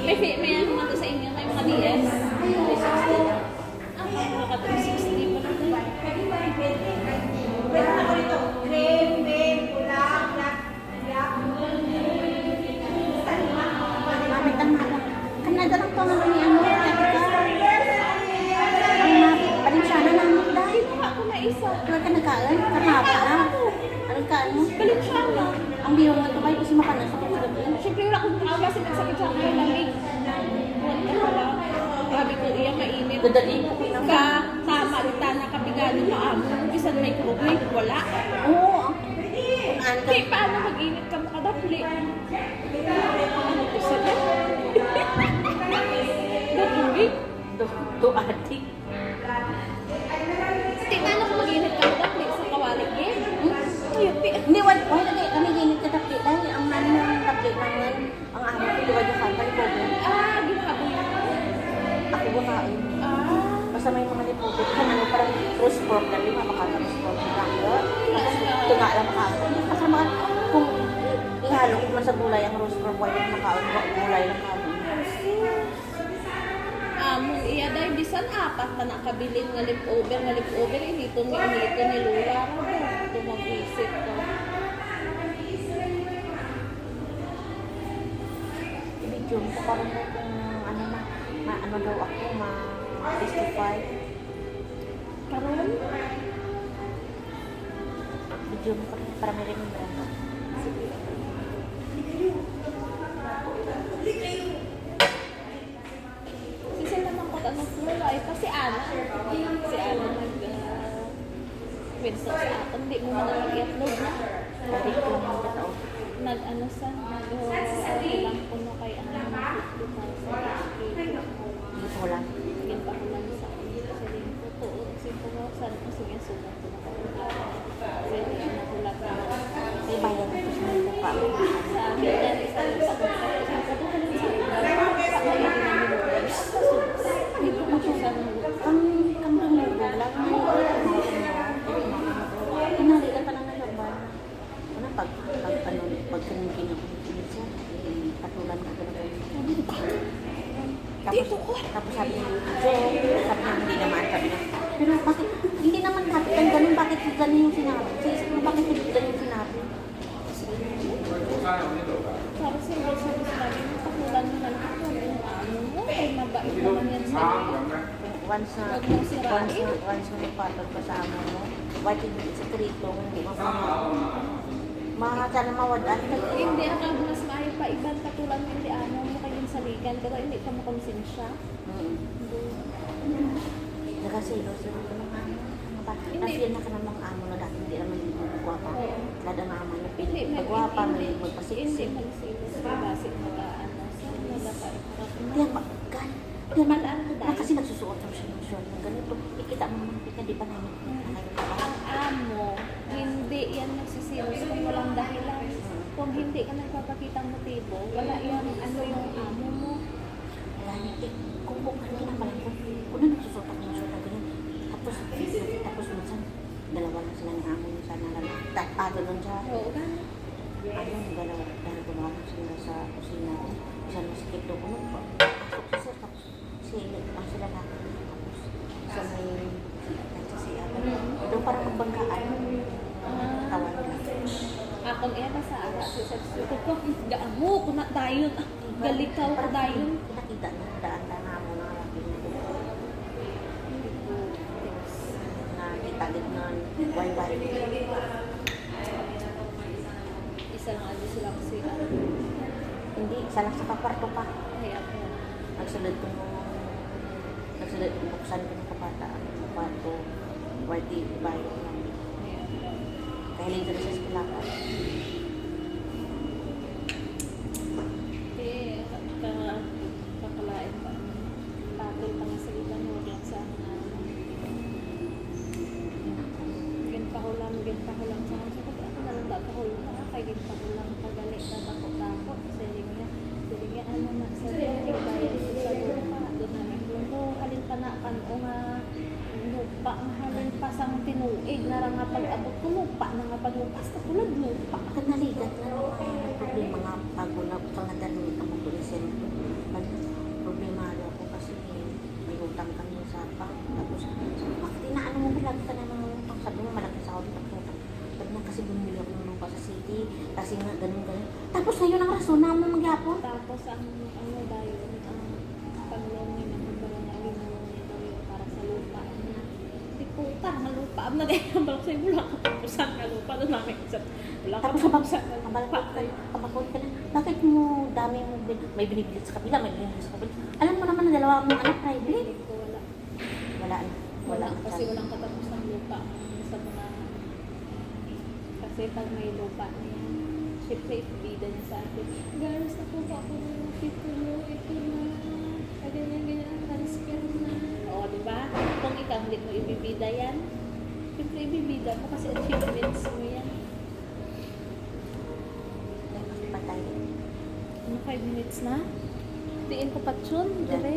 May ano nga to sa inyo, may mga DS. 360 lang. Ah, mga ka 360 pa lang. Pwede ako dito. Cream, pink, pula, black, black. Gamit ang mga. Kanada lang to ang ano niya. Ang Balenciaga namin dahil. Kinuha ko na isa. Kaya ka nagkaan? Karnapa na. Anong kaan mo? Balenciaga. Ang biro mo ito kayo kasi makanas ako sa gabi. Siyempre wala akong tao kasi nagsakit siya ako lamig. Buwan ka pala. Sabi ko, iya mainit. Dadali ko pinang. Ka, tama, kita na kabigano maamo. Bisan microwave, wala. Oo. Ano ka? Hindi, paano mag-init ka makadapli? Ano to sila? Dapli? Do adik. Hindi, paano kung mag-init ka makadapli sa kawalig eh? Ayun, Hindi, wala kami ginit ka tapli dahil ang namin ng tapli namin, ang amo ko, liwag yung kapal ko. Ah, ginagawa yun. Ako buhain. Ah, Basta may mga lipobit ka, ano parang rose pork na lima, makaka rose pork na lang. Ito nga lang makaka. Basta mga, kung ihalo ko man sa gulay ang rose pork, wala makaon, gulay lang kami. mong iya dahil bisan apat na nakabilin nga leftover, inito ni Lula. Ito mag-isip ko. Video ko parang kung ano na, ano daw ako, ma-testify. Karon? Video mo para may remembrance. Sisi naman ko tanong Lula ay pa si Ana. Si Ana nag-winso sa atin. Hindi mo man nag-i-upload na. Pwede ko lang tao. Nag-ano sa nag-lang ko na kay ano ng 50,000 Hindi ko lang. Sige pa ko lang sa sabihin ko to. Simple mo sa sige sulat ko na ko. Kasi nakulat na. May bayan ko sa mga pa. Sa akin yan, isa lang sa konsepto. Sa katutunan sa pag-ayun na dito mo siya sa Kang dumulog lang. Inali ka pa lang ng laban. Ano pag kaningin ako siya, patulan ka na Dito ko. Tapos sabi niya, sabi niya hindi naman, sabi niya, pero bakit, hindi naman kapitan ganun, bakit ganun yung sinabi? Sa isip mo, bakit hindi ganun yung sinabi? Para sa iyo, sabi sa lagi mo, pakulan mo na lang kung ano mo, ay mabait naman yan sa iyo. Once na nagpatol ka sa amo mo, why hindi sa krito, hindi mo sana mawadaan ka. Hindi ako mas maayo pa ibang katulad ng hindi ano mo kayong saligan, pero hindi ka makonsensya. Nagasilos na ito ng amo. Nasiyan na ka ng mga amo na dati hindi naman yung magwapa. Lada nga amo na pinagwapa, may Hindi magpasiksik. magsilos, basic mag-ano, sa nagapay. Hindi ang magan. Hindi ang magaan ko dahil. Kasi nagsusuot sa siya ng ganito. Ikita mo naman, di pa namin. Ang amo, hindi yan nagsisilos kung walang dahilan. Kung hindi ka nagpapakita ng motibo, wala yan ano yung amo mo. Wala niya. Kung ano na pala ko. Kung na nagsusuot ako ng short na ganyan. Tapos minsan, dalawa na sila ng amo niya sana lang. Tato nun siya. Oo, gano'n. Ayun, dalawa. Dahil gumawin sila sa kusina. Isang masikip doon ko nun. Pasok si sir. Tapos ang sila natin. Tapos sa may nagsasiya. Doon parang magbanggaan. Tawan nila. Akong eba sa ara, sa suko ko, daan mo, kuna dayon. Galikaw ko dayon. Nakita na, daan-daan na mo na nakita din nun, wine. Isa lang ano sila kasi Hindi, isa lang sa kakwarto pa. ay ako. Nagsulod buksan ko ng kabataan. Kwarto, whitey, bayo lang. Kaya hindi rin sa eskulapan. Kakalain pa. Patol pa nga sa iba, huwag lang sa ginpahulang sa akin. Sabi ako na lang dapahul na, kay ginpahulang pagalit na dako-dako. Sige nga, ano na, sa rin, bayan ko sa lupa. Doon na nagluto, halin pa na, o nga, lupa, halin pa sang tinuig, na nga pag-abot ko, lupa, na nga paglupas, katulad lupa. Kanaligat na problema nga bago na pangadalo ng mga tulisin. Kasi nga, ganun. Tapos ngayon ang rason na mo magyapon. Tapos ang ano daw yun, ang pag-loan niya ng pagkaroon niya, linulo niya daw yun para sa lupa niya. Hindi ko, parang lupa. Ang nagayang balak sa'yo, wala ka tapusan ka lupa. Doon namin isa. Wala ka Tapos tapusan ka kabakot ka na. Bakit mo dami mo may binibigit sa kabila, may binibigit sa kabila. Alam mo naman na dalawa mong anak private. Hindi ko wala. Wala na. Wala na kasi siya. walang katapos ng lupa sa mga kasi pag may lupa na yan syempre ibida niya sa akin guys ako pa ako ng ito na ganyan transfer na o diba kung ikaw hindi mo ibibida yan syempre ibibida mo kasi achievements mo yan Patay. ano 5 minutes na diin ko pa tsun dire